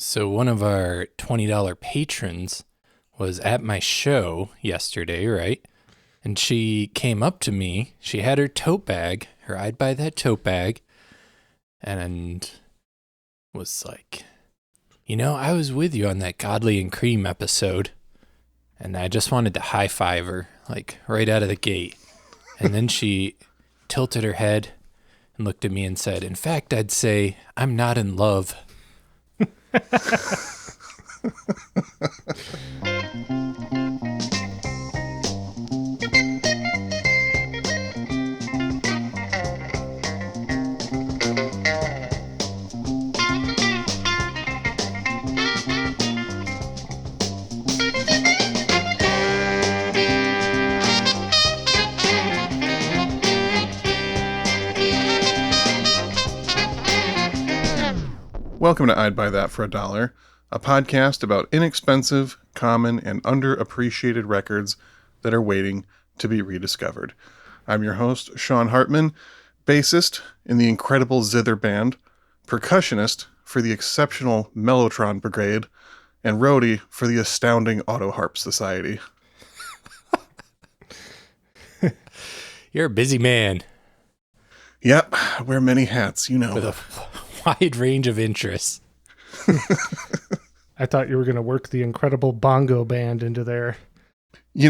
So one of our $20 patrons was at my show yesterday, right? And she came up to me. She had her tote bag, her I'd buy that tote bag, and was like, I was with you on that Godly and Cream episode, and I just wanted to high five her, like right out of the gate. And then she tilted her head and looked at me and said, "In fact, I'd say I'm not in love." Welcome to I'd Buy That for $1, a podcast about inexpensive, common, and underappreciated records that are waiting to be rediscovered. I'm your host, Sean Hartman, bassist in the incredible Zither Band, percussionist for the exceptional Mellotron Brigade, and roadie for the astounding Auto Harp Society. You're a busy man. Yep, I wear many hats, you know. With a wide range of interests. I thought you were going to work the incredible bongo band into there. I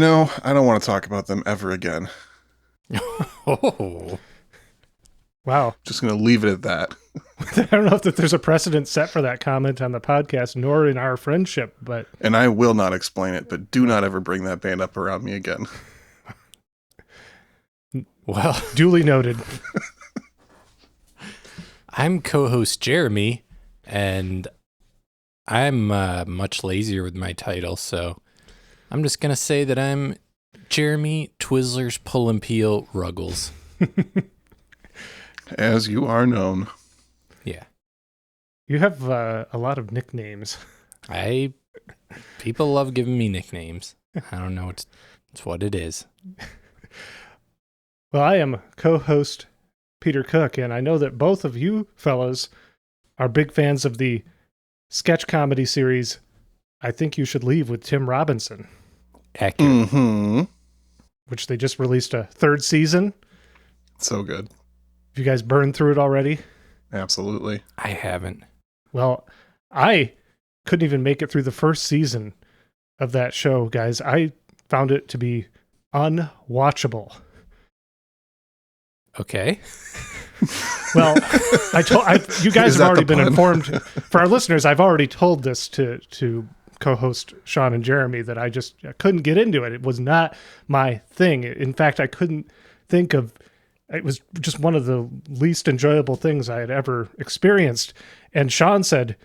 don't want to talk about them ever again. Oh. Wow. Just going to leave it at that. I don't know if there's a precedent set for that comment on the podcast, nor in our friendship, but... And I will not explain it, but do not ever bring that band up around me again. Well, duly noted. I'm co-host Jeremy, and I'm much lazier with my title, so I'm just going to say that I'm Jeremy Twizzlers Pull and Peel Ruggles. As you are known. Yeah. You have a lot of nicknames. People love giving me nicknames. I don't know. It's what it is. Well, I am co-host Peter Cook, and I know that both of you fellas are big fans of the sketch comedy series I Think You Should Leave with Tim Robinson. Accurate. Mm-hmm. Which they just released a third season. So good. Have you guys burned through it already? Absolutely. I haven't. Well, I couldn't even make it through the first season of that show, guys. I found it to be unwatchable. Okay. Well, you guys have already been informed. For our listeners, I've already told this to co-host Sean and Jeremy that I couldn't get into it. It was not my thing. In fact, I couldn't think of. It was just one of the least enjoyable things I had ever experienced. And Sean said,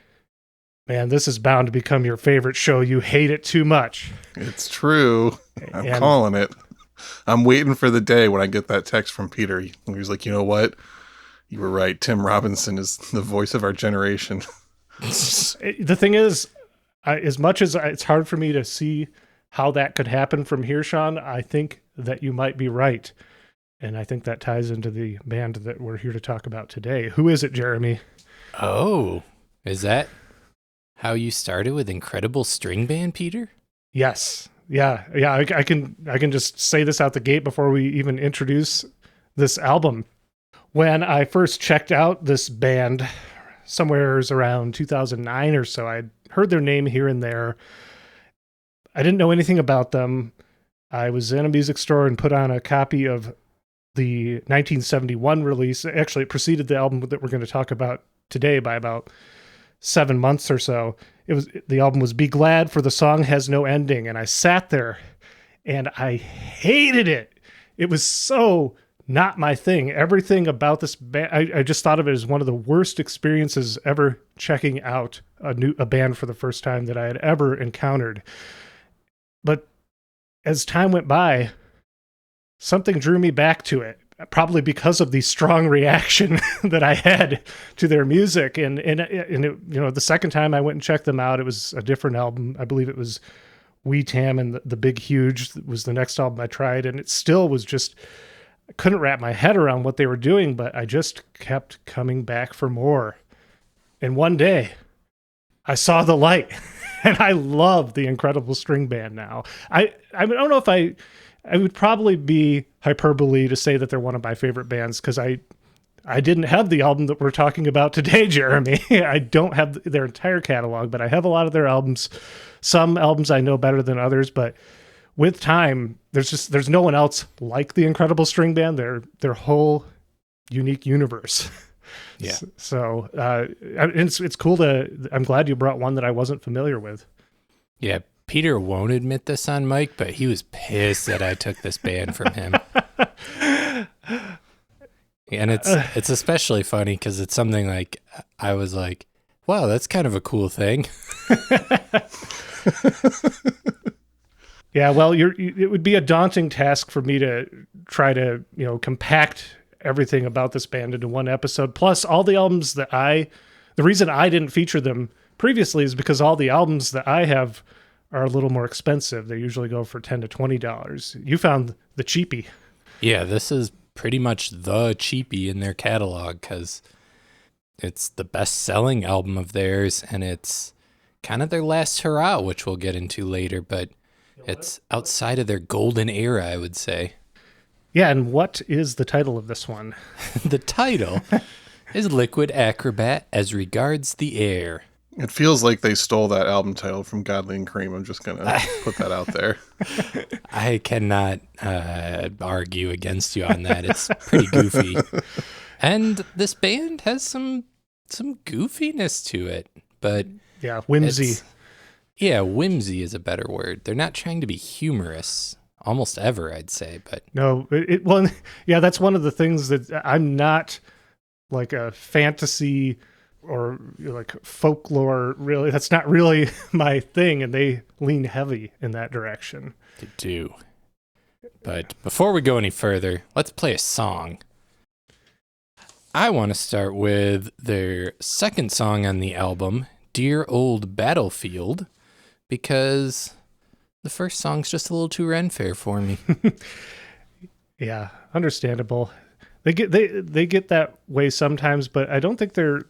"Man, this is bound to become your favorite show. You hate it too much." It's true. I'm calling it. I'm waiting for the day when I get that text from Peter. He was like, "You know what? You were right. Tim Robinson is the voice of our generation." The thing is, as much as it's hard for me to see how that could happen from here, Sean, I think that you might be right. And I think that ties into the band that we're here to talk about today. Who is it, Jeremy? Oh, is that how you started with Incredible String Band, Peter? Yes. Yeah. I can just say this out the gate before we even introduce this album. When I first checked out this band, somewhere around 2009 or so, I'd heard their name here and there. I didn't know anything about them. I was in a music store and put on a copy of the 1971 release. Actually, it preceded the album that we're going to talk about today by about 7 months or so. The album was Be Glad, for the Song Has No Ending. And I sat there and I hated it. It was so not my thing. Everything about this band, I just thought of it as one of the worst experiences ever checking out a band for the first time that I had ever encountered. But as time went by, something drew me back to it, probably because of the strong reaction that I had to their music. And it, the second time I went and checked them out, it was a different album. I believe it was Wee Tam and the Big Huge was the next album I tried. And it still was just, I couldn't wrap my head around what they were doing, but I just kept coming back for more. And one day I saw the light. And I love the Incredible String Band now. I don't know if I would probably be hyperbole to say that they're one of my favorite bands, because I didn't have the album that we're talking about today, Jeremy. I don't have their entire catalog, but I have a lot of their albums. Some albums I know better than others, but with time, there's no one else like the Incredible String Band. Their whole unique universe. Yeah. So it's cool I'm glad you brought one that I wasn't familiar with. Yeah. Peter won't admit this on mic, but he was pissed that I took this band from him. And it's especially funny because it's something like, I was like, wow, that's kind of a cool thing. Yeah, well, it would be a daunting task for me to try to, compact everything about this band into one episode. Plus, all the albums the reason I didn't feature them previously is because all the albums that I have are a little more expensive. They usually go for $10 to $20. You found the cheapie. Yeah, this is pretty much the cheapie in their catalog because it's the best-selling album of theirs, and it's kind of their last hurrah, which we'll get into later, but it's outside of their golden era, I would say. Yeah, and what is the title of this one? The title is Liquid Acrobat as Regards the Air. It feels like they stole that album title from Godly and Cream. I'm just going to put that out there. I cannot argue against you on that. It's pretty goofy. And this band has some goofiness to it, but yeah, whimsy. Whimsy is a better word. They're not trying to be humorous almost ever, I'd say, but no, that's one of the things that I'm not like a fantasy or like folklore, really. That's not really my thing, and they lean heavy in that direction. They do. But before we go any further, let's play a song. I want to start with their second song on the album, Dear Old Battlefield, because the first song's just a little too Ren Fair for me. Yeah, understandable. They get that way sometimes, but I don't think they're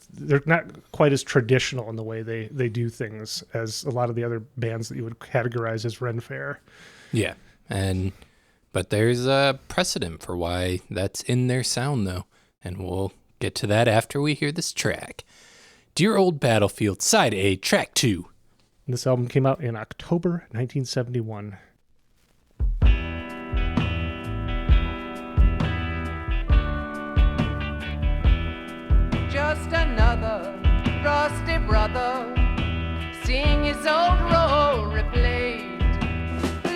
not quite as traditional in the way they do things as a lot of the other bands that you would categorize as Ren Fair. Yeah, but there's a precedent for why that's in their sound, though, and we'll get to that after we hear this track. Dear Old Battlefield, Side A, Track 2. This album came out in October 1971. Just another rusty brother, seeing his old role replayed,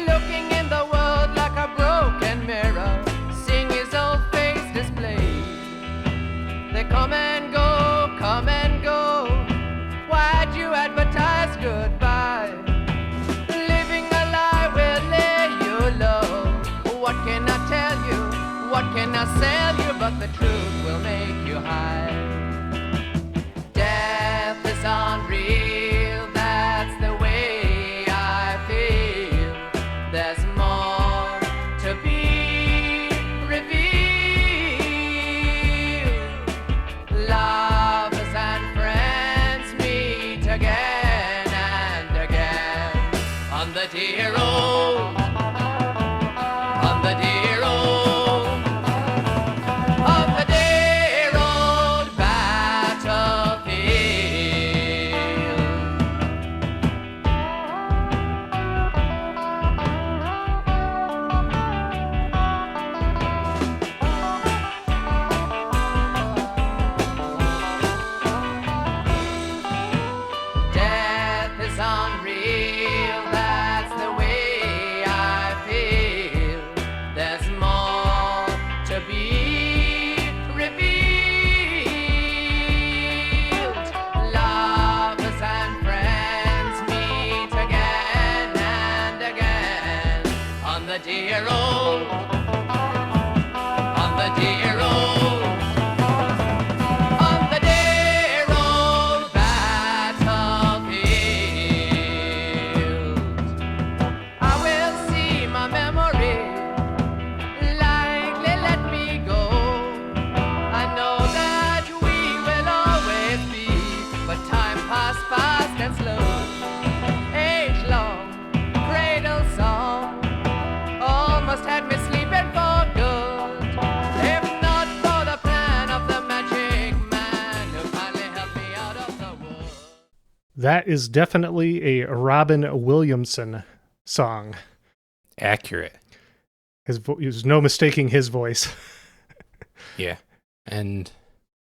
looking in the world like a broken mirror, seeing his old face displayed. They come and go, come and go. Why'd you advertise goodbye? Living a lie will lay you low. What can I tell you? What can I sell you? But the truth will make you high. Death is unreal, that's the way I feel. There's more to be revealed. Lovers and friends meet again and again on the dear old, on the dear old, on the dear old battlefield. Death is unreal, that's the way I feel. There's more to be revealed. Lovers and friends meet again and again on the dear old, on the dear old, on the dear old battlefield. I will see my memory likely let me go. I know that we will always be, but time passed fast and That is definitely a Robin Williamson song. Accurate. There's no mistaking his voice. Yeah. And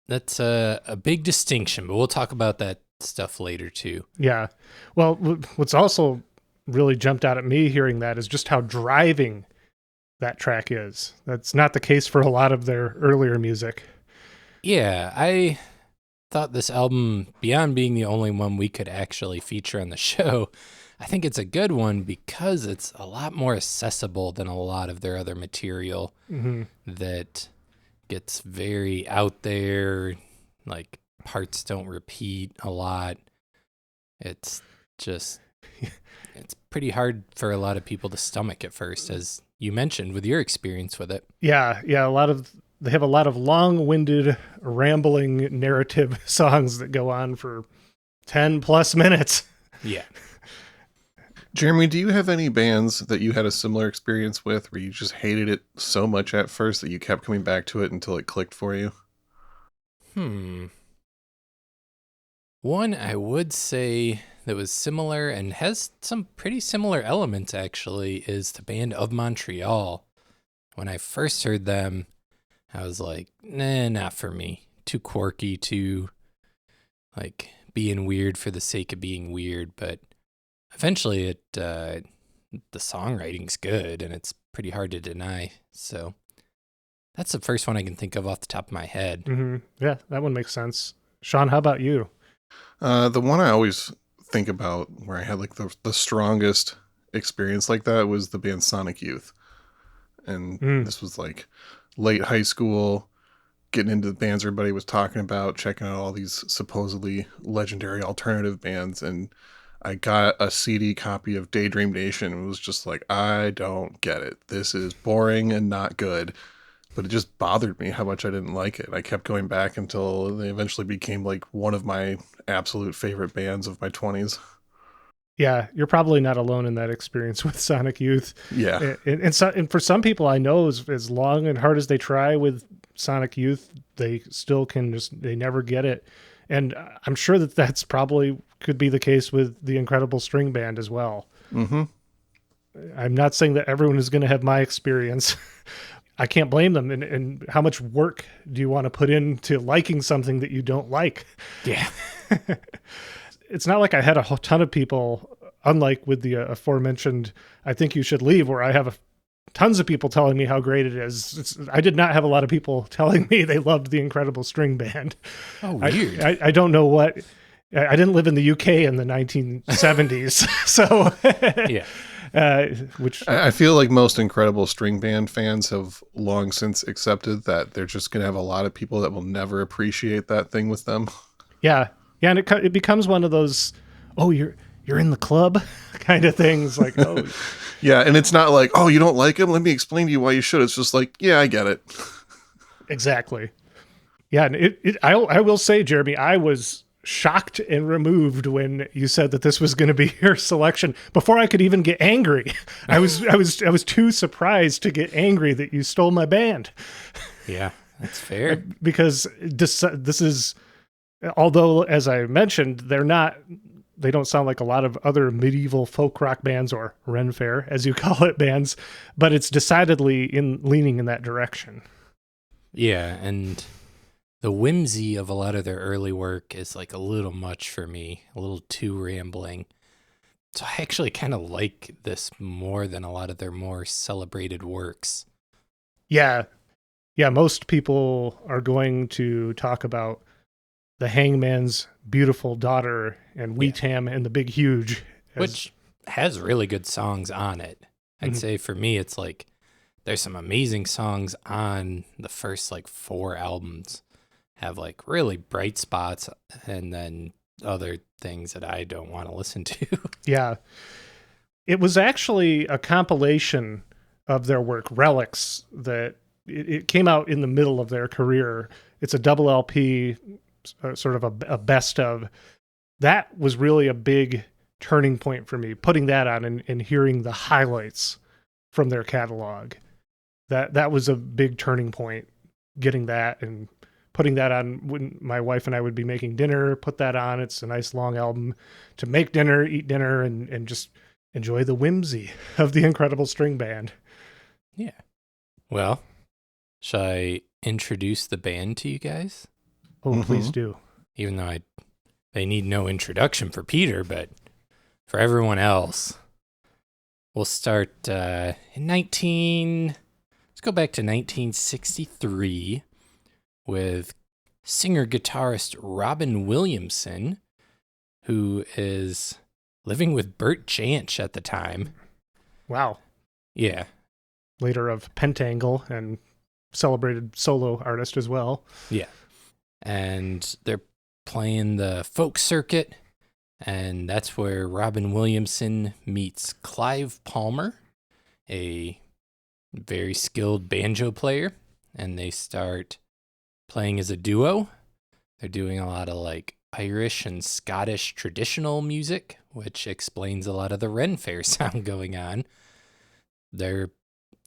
that's a big distinction, but we'll talk about that stuff later too. Yeah. Well, what's also really jumped out at me hearing that is just how driving that track is. That's not the case for a lot of their earlier music. Yeah, I thought this album, beyond being the only one we could actually feature on the show, I think it's a good one because it's a lot more accessible than a lot of their other material that gets very out there, like parts don't repeat a lot. It's just, it's pretty hard for a lot of people to stomach at first, as you mentioned with your experience with it. Yeah. They have a lot of long-winded, rambling narrative songs that go on for 10 plus minutes. Yeah. Jeremy, do you have any bands that you had a similar experience with where you just hated it so much at first that you kept coming back to it until it clicked for you? One I would say that was similar and has some pretty similar elements actually is the band of Montreal. When I first heard them, I was like, nah, not for me. Too quirky, too like being weird for the sake of being weird. But eventually the songwriting's good and it's pretty hard to deny. So that's the first one I can think of off the top of my head. Mm-hmm. Yeah, that one makes sense. Sean, how about you? The one I always think about where I had like the strongest experience like that was the band Sonic Youth. And this was like late high school, getting into the bands everybody was talking about, checking out all these supposedly legendary alternative bands. And I got a CD copy of Daydream Nation and was just like, I don't get it. This is boring and not good. But it just bothered me how much I didn't like it. I kept going back until they eventually became like one of my absolute favorite bands of my 20s. Yeah, you're probably not alone in that experience with Sonic Youth. Yeah. And for some people I know, as long and hard as they try with Sonic Youth, they still they never get it. And I'm sure that's probably could be the case with the Incredible String Band as well. Mm-hmm. I'm not saying that everyone is going to have my experience. I can't blame them. And how much work do you want to put into liking something that you don't like? Yeah. It's not like I had a ton of people, unlike with the aforementioned I Think You Should Leave, where I have tons of people telling me how great it is. I did not have a lot of people telling me they loved the Incredible String Band. Oh, weird. I don't know what... I didn't live in the UK in the 1970s, so... Yeah. Which I feel like most Incredible String Band fans have long since accepted that they're just going to have a lot of people that will never appreciate that thing with them. Yeah. Yeah, and it becomes one of those, oh, you're in the club kind of things. Like, oh. Yeah, and it's not like, oh, you don't like him? Let me explain to you why you should. It's just like, yeah, I get it. Exactly. Yeah, and I will say, Jeremy, I was shocked and removed when you said that this was going to be your selection before I could even get angry. I was too surprised to get angry that you stole my band. Yeah, that's fair. Because this is, although as I mentioned, they don't sound like a lot of other medieval folk rock bands or Ren Fair, as you call it, bands, but it's decidedly leaning in that direction. Yeah, and the whimsy of a lot of their early work is like a little much for me, a little too rambling. So I actually kind of like this more than a lot of their more celebrated works. Yeah. Yeah, most people are going to talk about The Hangman's Beautiful Daughter and Weetam and the Big Huge. Which has really good songs on it. I'd say for me, it's like there's some amazing songs on the first like 4 albums. Have like really bright spots and then other things that I don't want to listen to. Yeah. It was actually a compilation of their work, Relics, that it came out in the middle of their career. It's a double LP, sort of a best of. That was really a big turning point for me, putting that on and hearing the highlights from their catalog. That was a big turning point, getting that and putting that on when my wife and I would be making dinner, put that on. It's a nice long album to make dinner, eat dinner, and just enjoy the whimsy of the incredible string band. Yeah. Well, shall I introduce the band to you guys? Oh, please do. Even though they need no introduction for Peter, but for everyone else, we'll start let's go back to 1963 with singer-guitarist Robin Williamson, who is living with Bert Jansch at the time. Wow. Yeah. Later of Pentangle and celebrated solo artist as well. Yeah. And they're playing the folk circuit, and that's where Robin Williamson meets Clive Palmer, a very skilled banjo player, and they start playing as a duo. They're doing a lot of like Irish and Scottish traditional music, which explains a lot of the Ren Fair sound going on. They're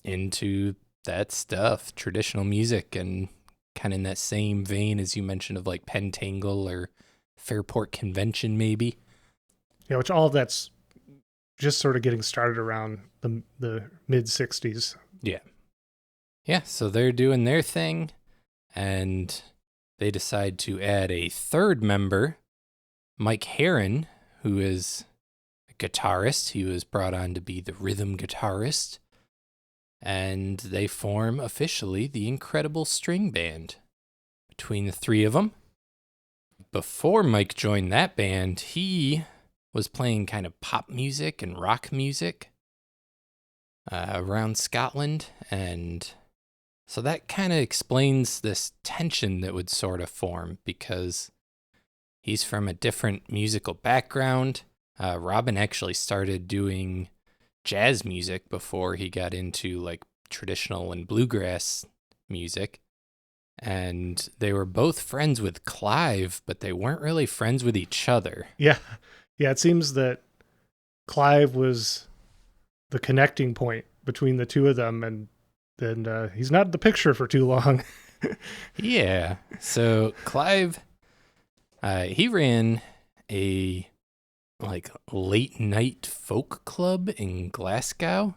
into that stuff, traditional music, and kind of in that same vein as you mentioned of like Pentangle or Fairport Convention, maybe. Yeah, which all of that's just sort of getting started around the mid 60s. Yeah. Yeah, so they're doing their thing, and they decide to add a third member, Mike Herron, who is a guitarist. He was brought on to be the rhythm guitarist. And they form officially the Incredible String Band between the three of them. Before Mike joined that band, he was playing kind of pop music and rock music around Scotland. And so that kind of explains this tension that would sort of form because he's from a different musical background. Robin actually started doing jazz music before he got into like traditional and bluegrass music. And they were both friends with Clive, but they weren't really friends with each other. Yeah. Yeah, it seems that Clive was the connecting point between the two of them, and then he's not in the picture for too long. Yeah. So Clive, he ran a like late night folk club in Glasgow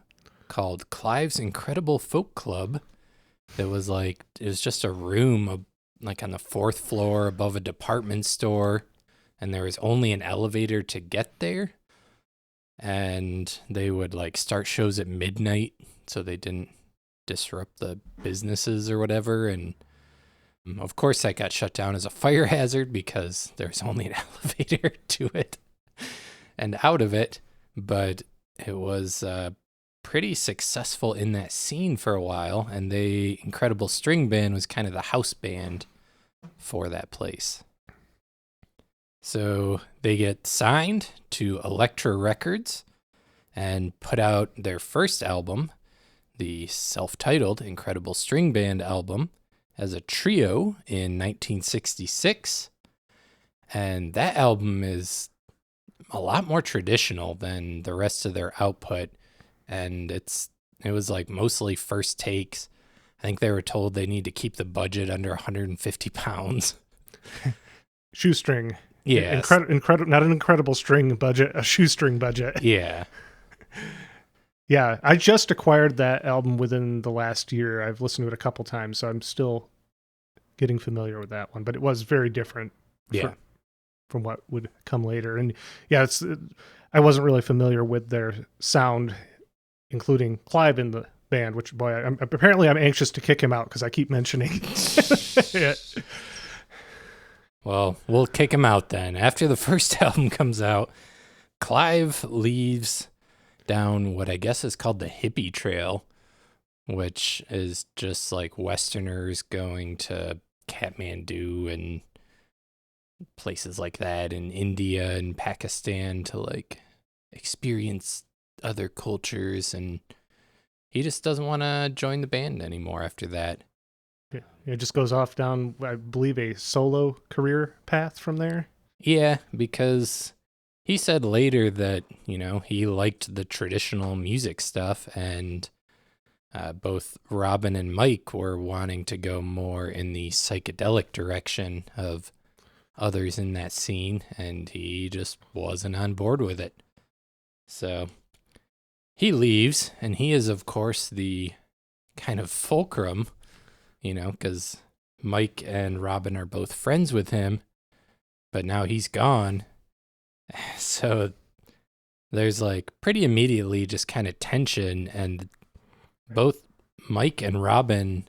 called Clive's Incredible Folk Club. That was like, it was just a room like on the fourth floor above a department store, and there was only an elevator to get there. And they would like start shows at midnight so they didn't disrupt the businesses or whatever. And of course that got shut down as a fire hazard because there's only an elevator to it and out of it. But it was pretty successful in that scene for a while, and the Incredible String Band was kind of the house band for that place. So they get signed to Elektra Records and put out their first album, the self-titled Incredible String Band album, as a trio in 1966. And that album is a lot more traditional than the rest of their output. And it was like mostly first takes. I think they were told they need to keep the budget under 150 pounds. Shoestring. Yeah. Incredible, not an incredible string budget, a shoestring budget. Yeah. Yeah, I just acquired that album within the last year. I've listened to it a couple times, so I'm still getting familiar with that one. But it was very different from what would come later. And yeah, I wasn't really familiar with their sound, including Clive in the band, which, boy, apparently I'm anxious to kick him out because I keep mentioning it. Well, we'll kick him out then. After the first album comes out, Clive leaves down what I guess is called the hippie trail, which is just like Westerners going to Kathmandu and places like that in India and Pakistan to like experience other cultures, and he just doesn't want to join the band anymore after that. It just goes off down, I believe, a solo career path from there. Yeah, because he said later that, he liked the traditional music stuff, and both Robin and Mike were wanting to go more in the psychedelic direction of others in that scene, and he just wasn't on board with it. So he leaves, and he is, of course, the kind of fulcrum, because Mike and Robin are both friends with him, but now he's gone. So there's like pretty immediately just kind of tension, and both Mike and Robin,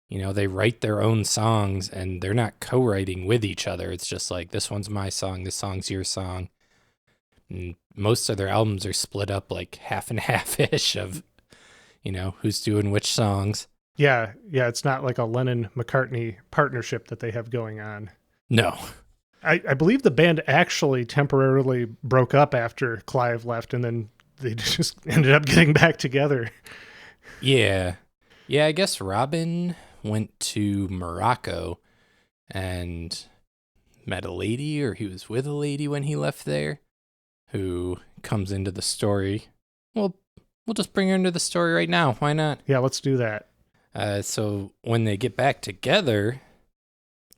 they write their own songs and they're not co-writing with each other. It's just like, this one's my song, this song's your song. And most of their albums are split up like half and half-ish of, who's doing which songs. Yeah, it's not like a Lennon-McCartney partnership that they have going on. No. I believe the band actually temporarily broke up after Clive left, and then they just ended up getting back together. Yeah. Yeah, I guess Robin went to Morocco and met a lady, or he was with a lady when he left there, who comes into the story. Well, we'll just bring her into the story right now. Why not? Yeah, let's do that. So when they get back together,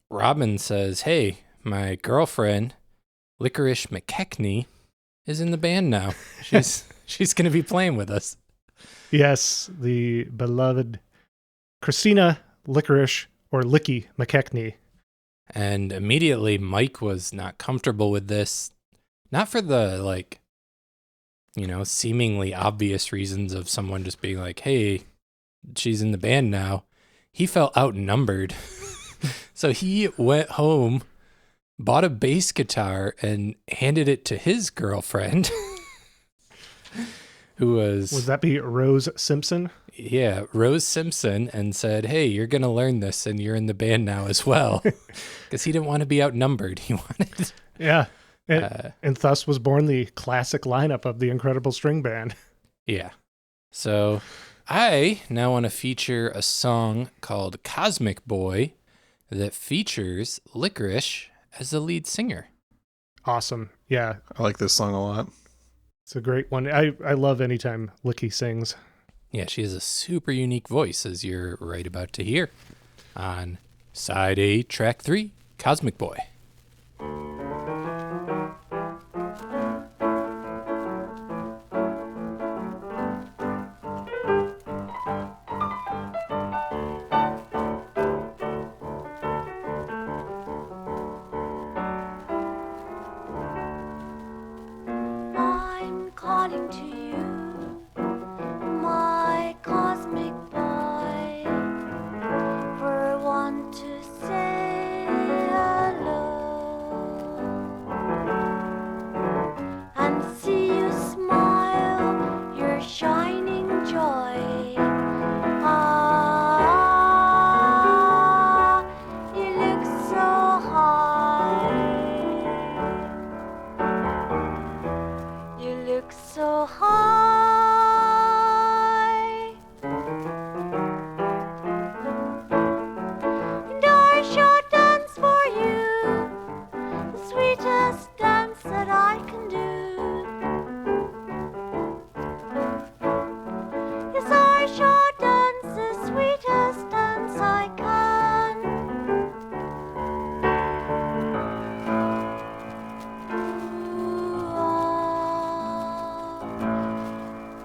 Robin says, hey, my girlfriend, Licorice McKechnie, is in the band now. She's going to be playing with us. Yes, the beloved Christina Licorice, or Licky McKechnie. And immediately Mike was not comfortable with this. Not for the, seemingly obvious reasons of someone just being like, hey, she's in the band now. He felt outnumbered. So he went home, bought a bass guitar, and handed it to his girlfriend, who was... Would that be Rose Simpson? Yeah, Rose Simpson, and said, hey, you're going to learn this, and you're in the band now as well. Because he didn't want to be outnumbered. He wanted... Yeah, and thus was born the classic lineup of the Incredible String Band. Yeah. So I now want to feature a song called Cosmic Boy that features Licorice as the lead singer. Awesome. Yeah. I like this song a lot. It's a great one. I love anytime Licky sings. Yeah, she has a super unique voice, as you're right about to hear on Side A, Track 3, Cosmic Boy. I'm calling to you, my cosmic boy, for one to say hello and see you smile, your shining joy. Ah, you look so high. You look so high, and I shall dance for you, the sweetest dance that I can do. Yes, I shall dance the sweetest dance I can.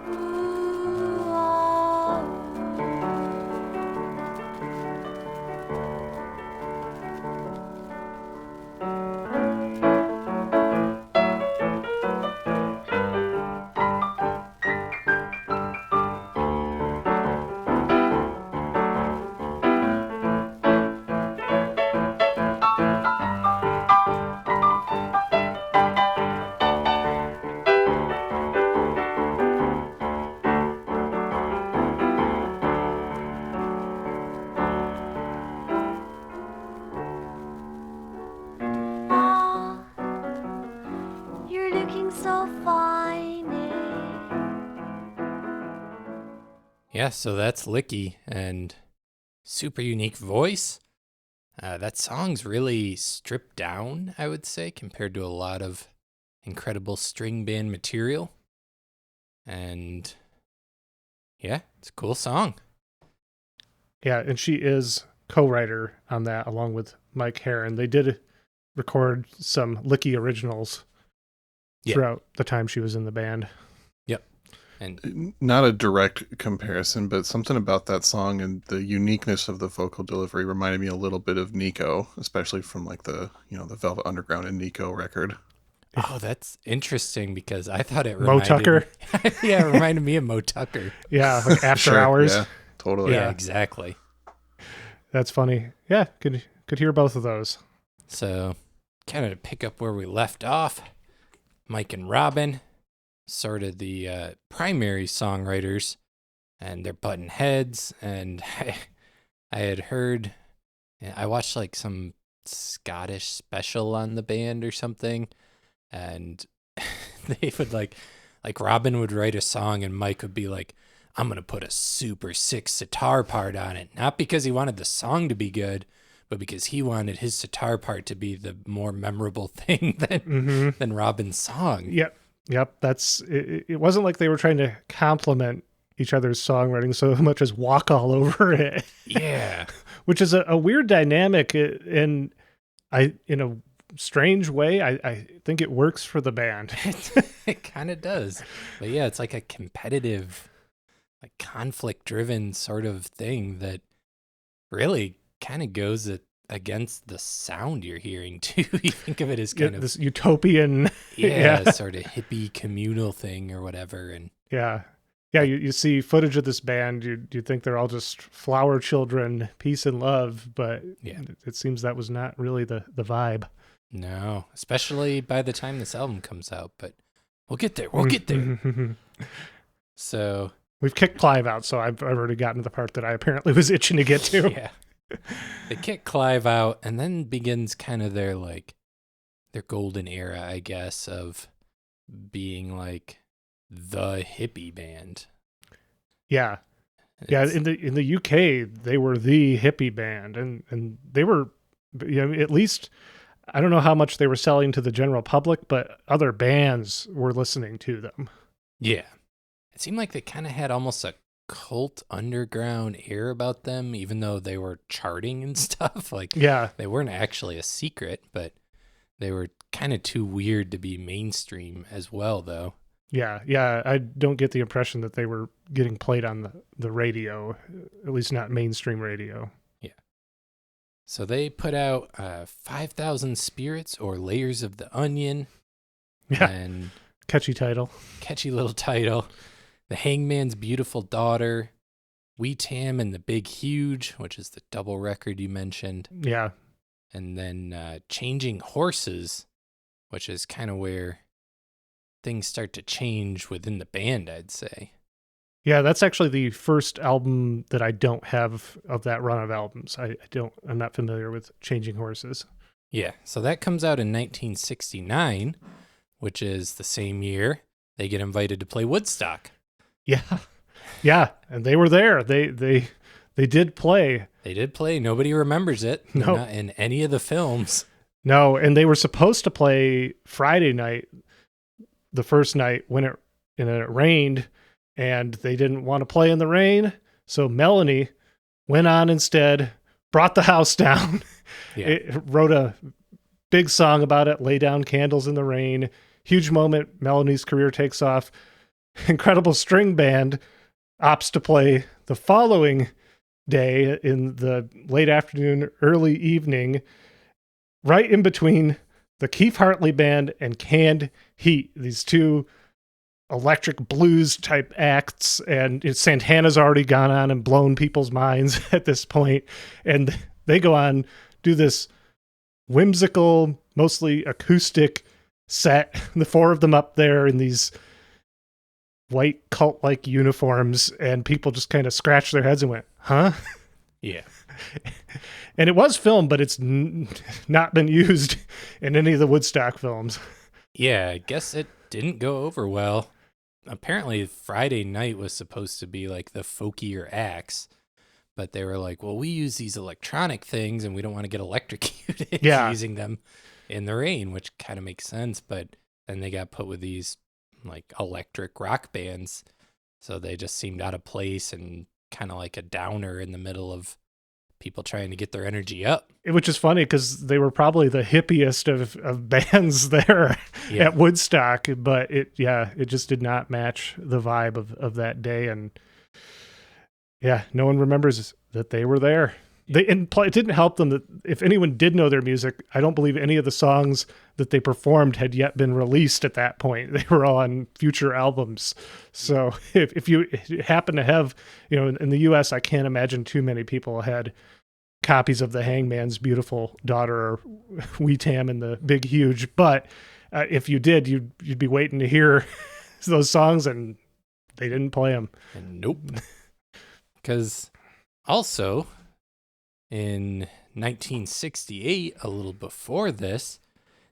Ooh, ah. Ooh, ah, ah, you're looking so fine. Yeah, so that's Licky, and super unique voice. That song's really stripped down, I would say, compared to a lot of Incredible String Band material. And yeah, it's a cool song. Yeah, and she is co-writer on that along with Mike Herron. They did record some Licky originals throughout the time she was in the band. Yep. And Not a direct comparison, but something about that song and the uniqueness of the vocal delivery reminded me a little bit of Nico, especially from like the Velvet Underground and Nico record. oh, that's interesting because I thought it Mo reminded Tucker? Yeah, it reminded me of Mo Tucker. Yeah, like After Hours. Yeah, totally. Yeah, exactly. That's funny. Yeah, could hear both of those. So, kind of to pick up where we left off, Mike and Robin, sort of the primary songwriters, and they're butting heads. And I had heard, I watched like some Scottish special on the band or something, and they would like Robin would write a song, and Mike would be like, I'm going to put a super sick sitar part on it. Not because he wanted the song to be good, but because he wanted his sitar part to be the more memorable thing than Robin's song. Yep. That's it. Wasn't like they were trying to compliment each other's songwriting so much as walk all over it. Yeah. Which is a weird dynamic, and in a strange way, I think it works for the band. It kind of does. But yeah, it's like a competitive, like conflict-driven sort of thing that really kind of goes against the sound you're hearing too. You think of it as kind of this utopian, sort of hippie communal thing or whatever. And yeah. You see footage of this band, you think they're all just flower children, peace and love, but it seems that was not really the vibe. No, especially by the time this album comes out. But we'll get there. We'll get there. So we've kicked Clive out, so I've already gotten to the part that I apparently was itching to get to. Yeah. They kick Clive out, and then begins kind of their golden era, I guess, of being like the hippie band. Yeah. In the UK, they were the hippie band, and they were, at least, I don't know how much they were selling to the general public, but other bands were listening to them. Yeah. It seemed like they kind of had almost a cult underground air about them, even though they were charting and stuff. They weren't actually a secret, but they were kind of too weird to be mainstream as well, though. Yeah. I don't get the impression that they were getting played on the radio, at least not mainstream radio. Yeah. So they put out 5,000 Spirits or Layers of the Onion. Yeah. And catchy little title. The Hangman's Beautiful Daughter, We Tam and the Big Huge, which is the double record you mentioned. Yeah. And then Changing Horses, which is kind of where things start to change within the band, I'd say. Yeah, that's actually the first album that I don't have of that run of albums. I'm not familiar with Changing Horses. Yeah, so that comes out in 1969, which is the same year they get invited to play Woodstock. Yeah, and they were there. They did play. They did play. Nobody remembers it. They're not in any of the films. No, and they were supposed to play Friday night, the first night when it rained, and they didn't want to play in the rain. So Melanie went on instead, brought the house down. Yeah. It wrote a big song about it, Lay Down Candles in the Rain. Huge moment. Melanie's career takes off. Incredible string band opts to play the following day in the late afternoon, early evening, right in between the Keith Hartley band and Canned Heat, these two electric blues type acts. And Santana's already gone on and blown people's minds at this point. And they go on, do this whimsical, mostly acoustic set. The four of them up there in these white cult-like uniforms, and people just kind of scratched their heads and went, huh? Yeah. And it was filmed, but it's not been used in any of the Woodstock films. Yeah, I guess it didn't go over well. Apparently Friday night was supposed to be like the folkier acts, but they were like, well, we use these electronic things and we don't want to get electrocuted using them in the rain, which kind of makes sense. But then they got put with these like electric rock bands, so they just seemed out of place and kind of like a downer in the middle of people trying to get their energy up. Which is funny because they were probably the hippiest of bands there Yeah. at Woodstock, but it just did not match the vibe of that day. And yeah, no one remembers that they were there. It didn't help them that if anyone did know their music, I don't believe any of the songs that they performed had yet been released at that point. They were all on future albums. So if you happen to have, in the US, I can't imagine too many people had copies of the Hangman's Beautiful Daughter or Wee Tam and the Big Huge. But if you did, you'd be waiting to hear those songs, and they didn't play them. And nope. Because also in 1968, a little before this,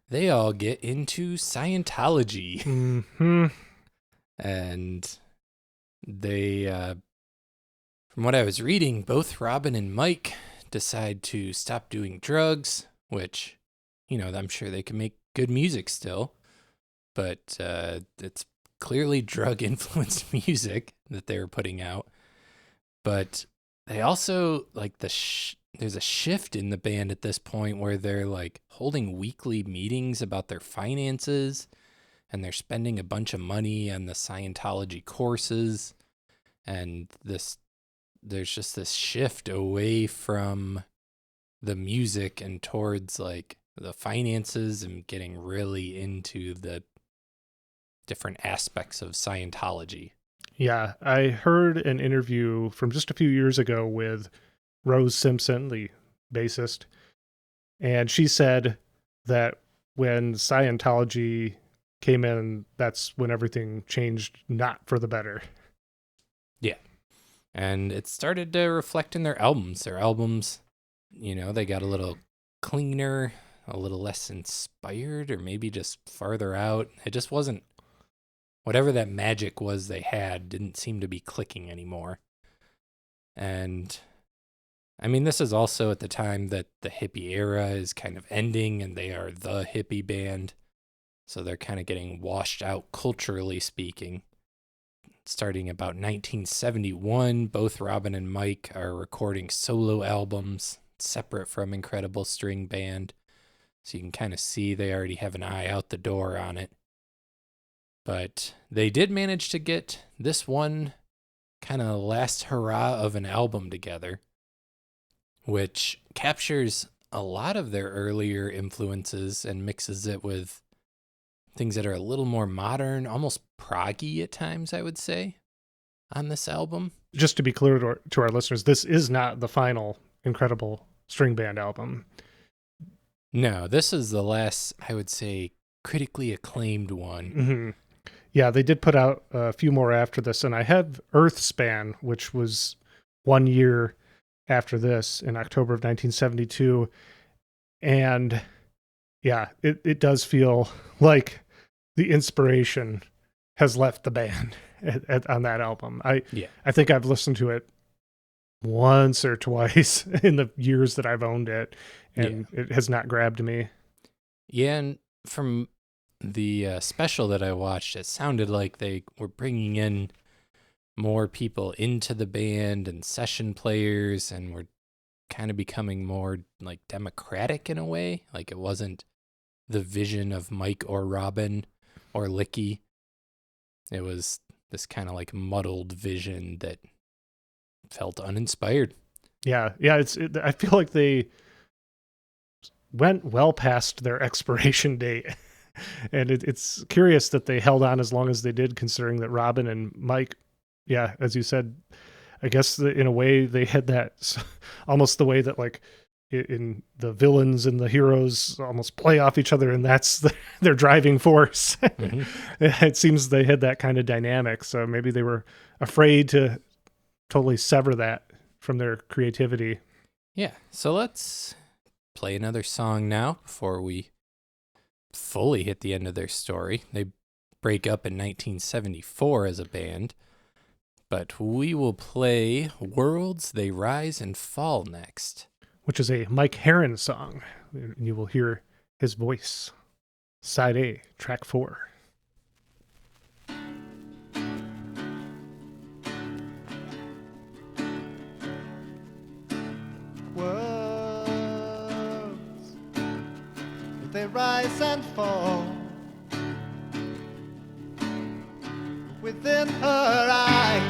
they all get into Scientology. Mm-hmm. And they, from what I was reading, both Robin and Mike decide to stop doing drugs, which, I'm sure they can make good music still, but it's clearly drug-influenced music that they were putting out. But they also, like, there's a shift in the band at this point where they're, like, holding weekly meetings about their finances, and they're spending a bunch of money on the Scientology courses, and there's just this shift away from the music and towards, like, the finances and getting really into the different aspects of Scientology. Yeah, I heard an interview from just a few years ago with Rose Simpson, the bassist, and she said that when Scientology came in, that's when everything changed, not for the better. Yeah. And it started to reflect in their albums. Their albums, they got a little cleaner, a little less inspired, or maybe just farther out. It just wasn't, whatever that magic was they had didn't seem to be clicking anymore. And I mean, this is also at the time that the hippie era is kind of ending, and they are the hippie band. So they're kind of getting washed out culturally speaking. Starting about 1971, both Robin and Mike are recording solo albums separate from Incredible String Band. So you can kind of see they already have an eye out the door on it. But they did manage to get this one kind of last hurrah of an album together, which captures a lot of their earlier influences and mixes it with things that are a little more modern, almost proggy at times, I would say, on this album. Just to be clear to our listeners, this is not the final Incredible String Band album. No, this is the last, I would say, critically acclaimed one. Mm-hmm. Yeah, they did put out a few more after this, and I have Earthspan, which was 1 year after this in October of 1972. And yeah, it does feel like the inspiration has left the band on that album. I think I've listened to it once or twice in the years that I've owned it, and it has not grabbed me. Yeah, and from the special that I watched, it sounded like they were bringing in more people into the band and session players, and were kind of becoming more like democratic in a way. Like it wasn't the vision of Mike or Robin or Licky. It was this kind of like muddled vision that felt uninspired. Yeah. I feel like they went well past their expiration date. And it's curious that they held on as long as they did, considering that Robin and Mike, yeah, as you said, I guess in a way they had that almost the way that like in the villains and the heroes almost play off each other, and that's their driving force. Mm-hmm. It seems they had that kind of dynamic, so maybe they were afraid to totally sever that from their creativity. Yeah, so let's play another song now before we fully hit the end of their story. They break up in 1974 as a band, but we will play Worlds They Rise and Fall next, which is a Mike Herron song, and you will hear his voice. Side A, track 4. they rise and fall within her eyes.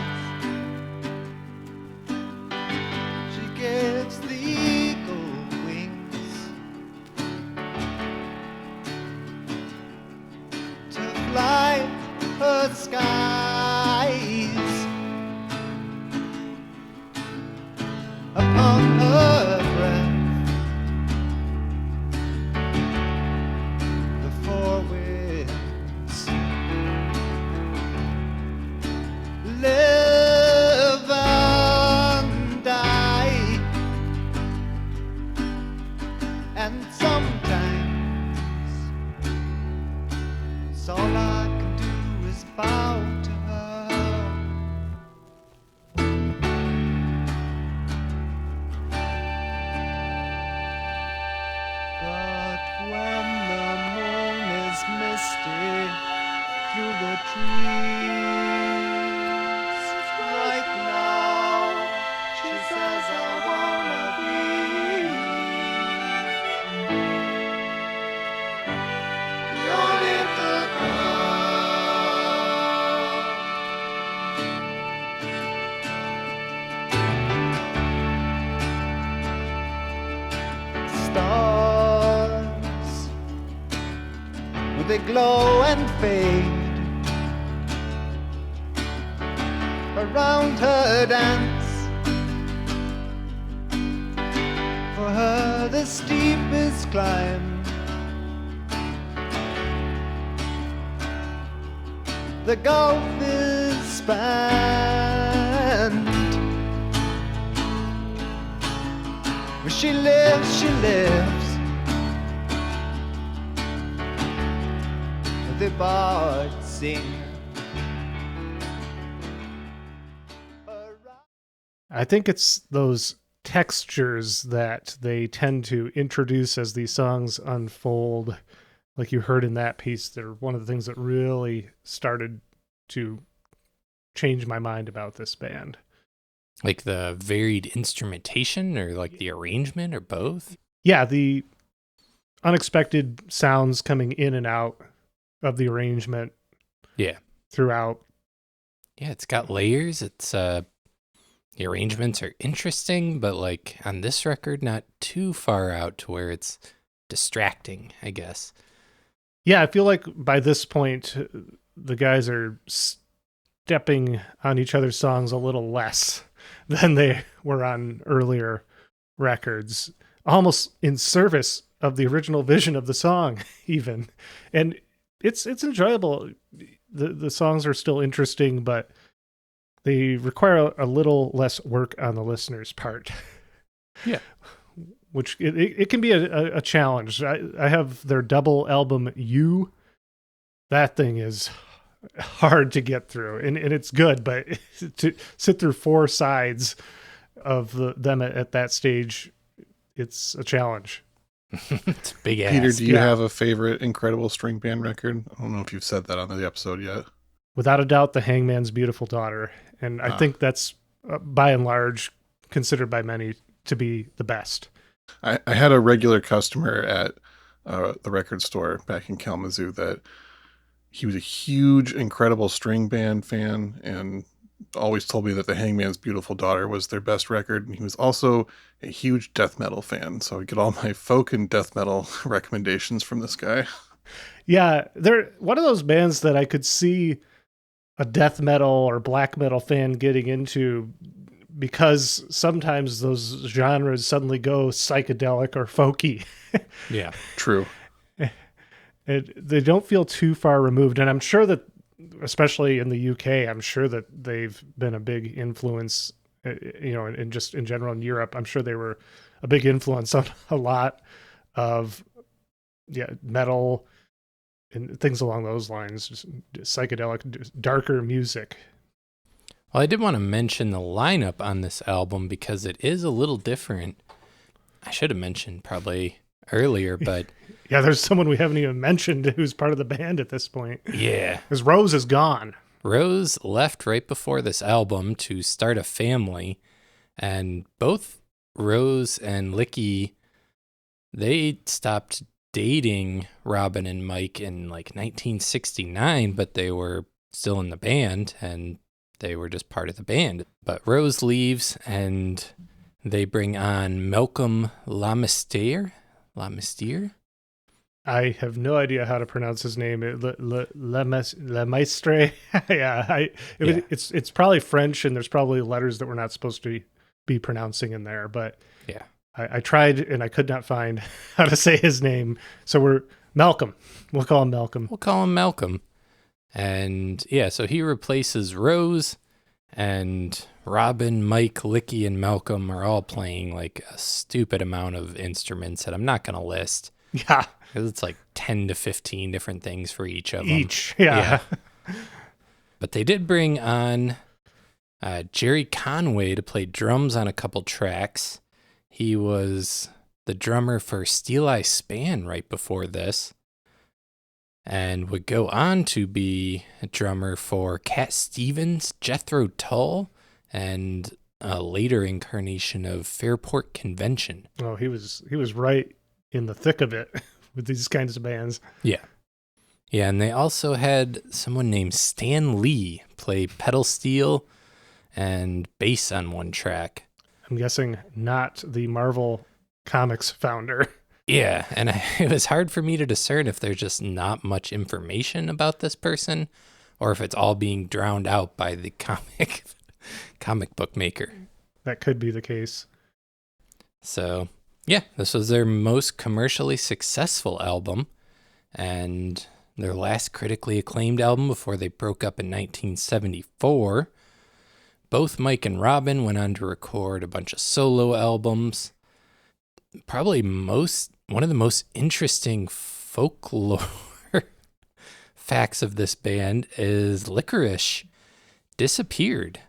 She gives the eagle wings to fly her skies upon her breath. The four winds live and die, and sometimes it's all I can do is bow to her. But when the moon is misty through the trees, right now she says I wanna be your little girl. Stars, will they glow and fade around her dance? For her the steepest climb, the gulf is spanned. Where she lives, the birds sing. I think it's those textures that they tend to introduce as these songs unfold. Like you heard in that piece, they're one of the things that really started to change my mind about this band. Like the varied instrumentation or like the arrangement or both? Yeah, the unexpected sounds coming in and out of the arrangement. Yeah. Throughout. Yeah, it's got layers. It's the arrangements are interesting, but like on this record, not too far out to where it's distracting, I guess. Yeah, I feel like by this point, the guys are stepping on each other's songs a little less than they were on earlier records, almost in service of the original vision of the song, even. And it's enjoyable. The songs are still interesting, but they require a little less work on the listener's part. Yeah. Which it can be a challenge. I have their double album, You. That thing is hard to get through, and it's good, but to sit through four sides of them at that stage, it's a challenge. It's a big ass. Peter, do you have a favorite Incredible String Band record? I don't know if you've said that on the episode yet. Without a doubt, The Hangman's Beautiful Daughter. And I think that's, by and large, considered by many to be the best. I had a regular customer at the record store back in Kalamazoo that he was a huge Incredible String Band fan and always told me that The Hangman's Beautiful Daughter was their best record. And he was also a huge death metal fan. So I get all my folk and death metal recommendations from this guy. Yeah, they're one of those bands that I could see a death metal or black metal fan getting into, because sometimes those genres suddenly go psychedelic or folky. Yeah, true. They don't feel too far removed. And I'm sure that, especially in the UK, I'm sure that they've been a big influence, and just in general in Europe. I'm sure they were a big influence on a lot of metal and things along those lines, just psychedelic, darker music. Well, I did want to mention the lineup on this album because it is a little different. I should have mentioned probably earlier, but yeah, there's someone we haven't even mentioned who's part of the band at this point. Yeah. Because Rose is gone. Rose left right before this album to start a family, and both Rose and Licky, they stopped dating Robin and Mike in like 1969, but they were still in the band and they were just part of the band. But Rose leaves and they bring on Malcolm Lamestier. I have no idea how to pronounce his name. Maistre. Yeah, it's probably French, and there's probably letters that we're not supposed to be pronouncing in there. But Yeah. I tried, and I could not find how to say his name. So we're Malcolm. We'll call him Malcolm. We'll call him Malcolm. And yeah, so he replaces Rose, and Robin, Mike, Licky, and Malcolm are all playing like a stupid amount of instruments that I'm not going to list. Yeah. Because it's like 10 to 15 different things for each of them. Each. Yeah. But they did bring on Jerry Conway to play drums on a couple tracks. He was the drummer for Steel Eye Span right before this, and would go on to be a drummer for Cat Stevens, Jethro Tull, and a later incarnation of Fairport Convention. Oh, he was right in the thick of it with these kinds of bands. Yeah. Yeah, and they also had someone named Stan Lee play pedal steel and bass on one track. I'm guessing not the Marvel Comics founder. Yeah, and it was hard for me to discern if there's just not much information about this person or if it's all being drowned out by the comic book maker. That could be the case. So, yeah, this was their most commercially successful album and their last critically acclaimed album before they broke up in 1974. Both Mike and Robin went on to record a bunch of solo albums. Probably one of the most interesting folklore facts of this band is Licorice disappeared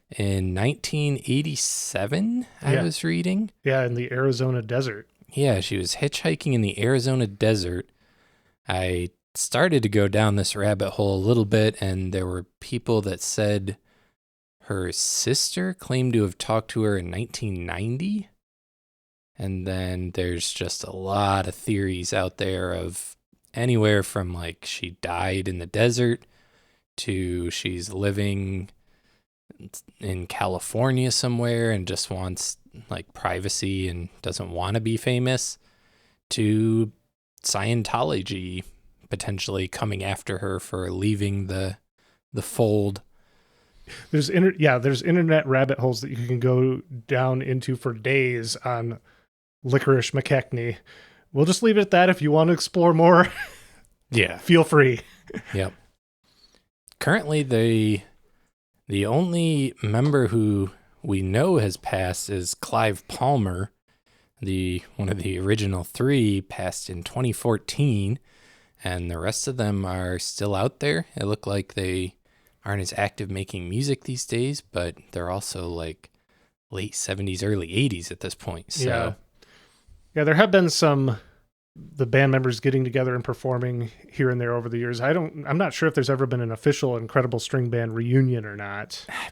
in 1987, I was reading. Yeah, in the Arizona desert. Yeah, she was hitchhiking in the Arizona desert. I started to go down this rabbit hole a little bit, and there were people that said her sister claimed to have talked to her in 1990. And then there's just a lot of theories out there of anywhere from like she died in the desert to she's living in California somewhere and just wants like privacy and doesn't want to be famous, to Scientology potentially coming after her for leaving the fold. There's internet rabbit holes that you can go down into for days on Licorice McKechnie. We'll just leave it at that. If you want to explore more, Yeah. feel free. Yep. Currently, the only member who we know has passed is Clive Palmer. One of the original three passed in 2014, and the rest of them are still out there. It looked like they aren't as active making music these days, but they're also like late 70s, early 80s at this point. So Yeah, there have been the band members getting together and performing here and there over the years. I'm not sure if there's ever been an official Incredible String Band reunion or not. I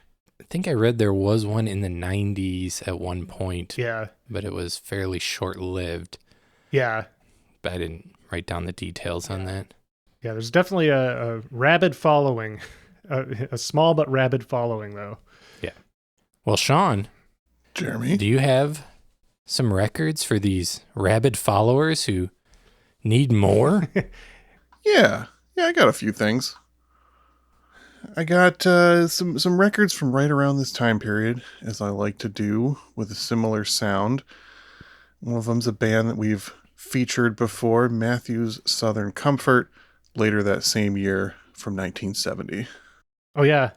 think I read there was one in the 90s at one point. Yeah. But it was fairly short-lived. Yeah. But I didn't write down the details on that. Yeah, there's definitely a rabid following. A small but rabid following, though. Yeah. Well, Sean. Jeremy? Do you have some records for these rabid followers who need more? Yeah, I got a few things. I got some records from right around this time period, as I like to do, with a similar sound. One of them's a band that we've featured before, Matthew's Southern Comfort, later that same year from 1970. Oh, yeah.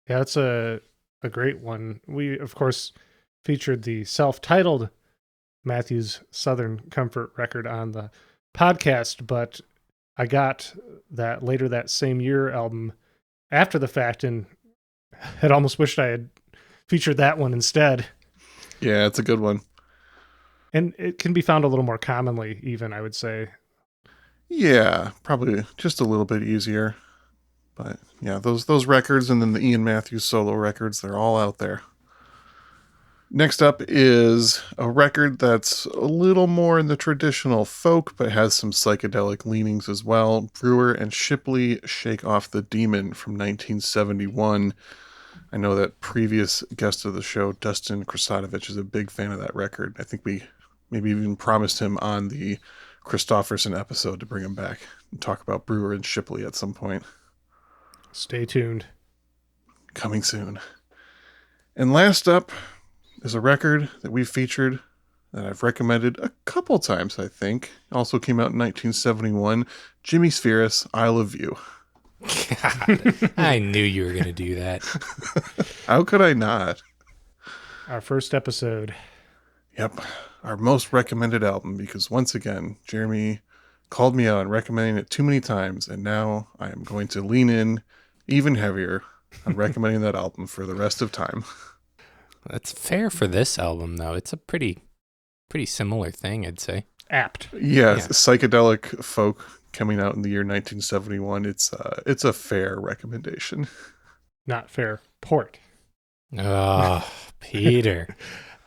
Yeah, that's a great one. We, of course, featured the self-titled Matthew's Southern Comfort record on the podcast, but I got that later that same year album after the fact and had almost wished I had featured that one instead. Yeah, it's a good one. And it can be found a little more commonly, even, I would say. Yeah, probably just a little bit easier. But yeah, those records and then the Ian Matthews solo records, they're all out there. Next up is a record that's a little more in the traditional folk, but has some psychedelic leanings as well. Brewer and Shipley, Shake Off the Demon from 1971. I know that previous guest of the show, Dustin Krasatovich, is a big fan of that record. I think we maybe even promised him on the Christofferson episode to bring him back and talk about Brewer and Shipley at some point. Stay tuned. Coming soon. And last up is a record that we've featured that I've recommended a couple times, I think. Also came out in 1971. Jimmy Spheris, I Love You. God, I knew you were going to do that. How could I not? Our first episode. Yep. Our most recommended album, because once again, Jeremy called me out on recommending it too many times, and now I am going to lean in even heavier on recommending that album for the rest of time. That's fair for this album, though. It's a pretty similar thing, I'd say. Apt. Yeah, psychedelic folk coming out in the year 1971. It's a fair recommendation. Not fair. Port. Oh, Peter.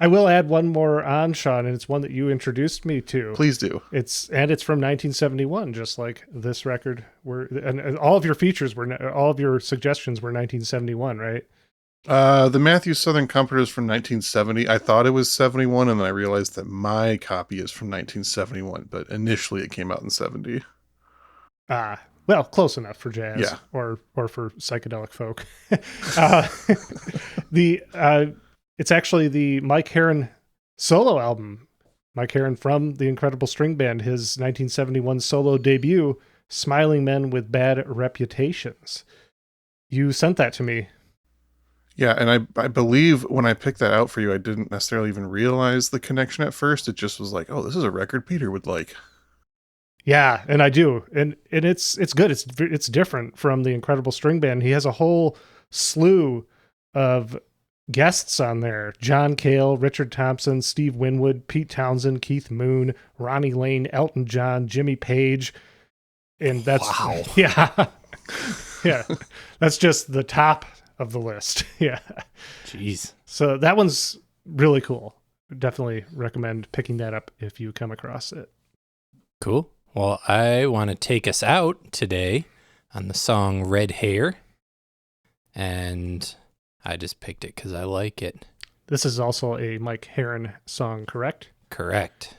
I will add one more on, Sean, and it's one that you introduced me to. Please do. It's from 1971, just like this record. And all of your features all of your suggestions were 1971, right? The Matthew Southern Comforter is from 1970. I thought it was 71, and then I realized that my copy is from 1971, but initially it came out in 70. Well, close enough for jazz, Yeah. or for psychedelic folk. It's actually the Mike Herron solo album. Mike Herron from the Incredible String Band, his 1971 solo debut, Smiling Men with Bad Reputations. You sent that to me. Yeah, and I believe when I picked that out for you, I didn't necessarily even realize the connection at first. It just was like, oh, this is a record Peter would like. Yeah, and I do. And it's good. It's different from the Incredible String Band. He has a whole slew of guests on there: John Cale, Richard Thompson, Steve Winwood, Pete Townsend, Keith Moon, Ronnie Lane, Elton John, Jimmy Page. And that's, wow. Yeah. Yeah. That's just the top of the list. Yeah. Jeez. So that one's really cool. Definitely recommend picking that up if you come across it. Cool. Well, I want to take us out today on the song Red Hair. And I just picked it because I like it. This is also a Mike Herron song, correct? Correct.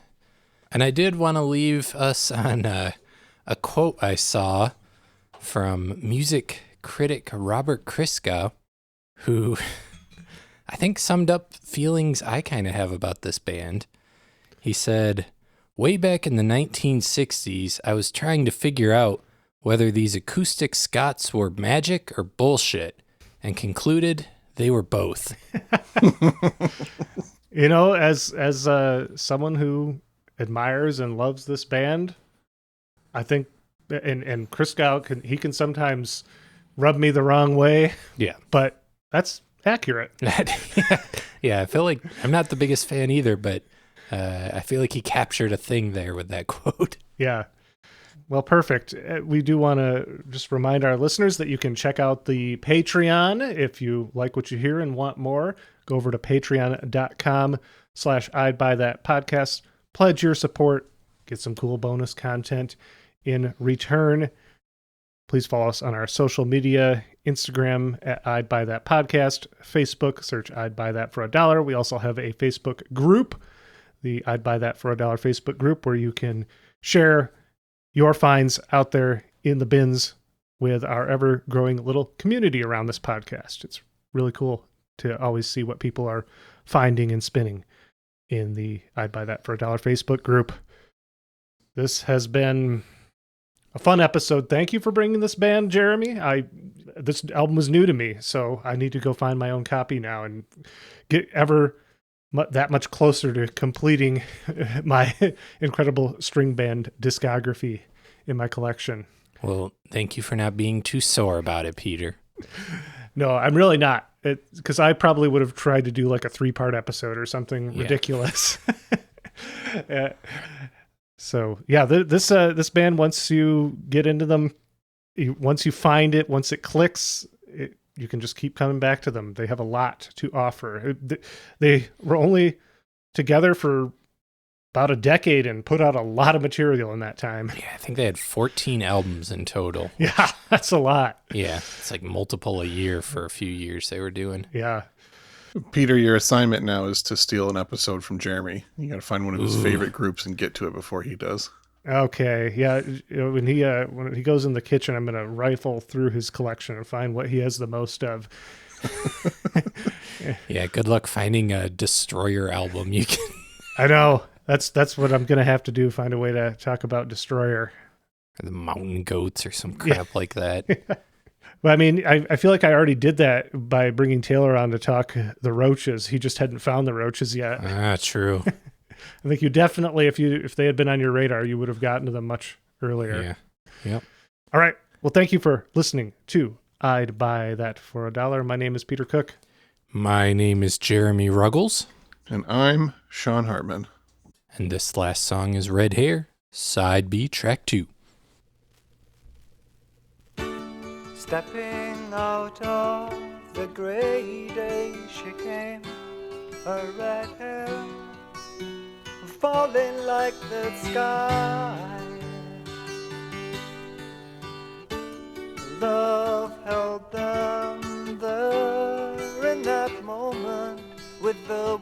And I did want to leave us on a quote I saw from music critic Robert Christgau, who I think summed up feelings I kind of have about this band. He said, "Way back in the 1960s, I was trying to figure out whether these acoustic Scots were magic or bullshit, and concluded they were both." You know, as someone who admires and loves this band, I think, and Christgau can sometimes rub me the wrong way. Yeah. But that's accurate. Yeah, I feel like I'm not the biggest fan either, but I feel like he captured a thing there with that quote. Yeah. Well, perfect. We do want to just remind our listeners that you can check out the Patreon. If you like what you hear and want more, go over to patreon.com/I'd Buy That Podcast. Pledge your support. Get some cool bonus content in return. Please follow us on our social media, Instagram at I'd Buy That Podcast, Facebook, search I'd Buy That for $1. We also have a Facebook group, the I'd Buy That for $1 Facebook group, where you can share your finds out there in the bins with our ever-growing little community around this podcast. It's really cool to always see what people are finding and spinning in the I'd Buy That for $1 Facebook group. This has been a fun episode. Thank you for bringing this band, Jeremy. This album was new to me, so I need to go find my own copy now and get that much closer to completing my Incredible String Band discography in my collection. Well, thank you for not being too sore about it, Peter. No, I'm really not. Because I probably would have tried to do like a 3-part episode or something ridiculous. So yeah, this band, once you get into them, once you find it, once it clicks, you can just keep coming back to them. They have a lot to offer. They were only together for about a decade and put out a lot of material in that time. Yeah, I think they had 14 albums in total. Yeah, that's a lot. Yeah, it's like multiple a year for a few years they were doing. Yeah. Peter, your assignment now is to steal an episode from Jeremy. You got to find one of his favorite groups and get to it before he does. Okay. Yeah. When he goes in the kitchen, I'm going to rifle through his collection and find what he has the most of. Yeah, good luck finding a Destroyer album you can. I know. That's what I'm going to have to do. Find a way to talk about Destroyer. Or the Mountain Goats or some crap like that. But I mean, I feel like I already did that by bringing Taylor on to talk the Roaches. He just hadn't found the Roaches yet. Ah, true. I think you definitely, if they had been on your radar, you would have gotten to them much earlier. Yeah. Yep. All right. Well, thank you for listening to I'd Buy That for $1. My name is Peter Cook. My name is Jeremy Ruggles. And I'm Sean Hartman. And this last song is Red Hair, Side B, Track 2. Stepping out of the grey day she came, her red hair falling like the sky. Love held them there in that moment with the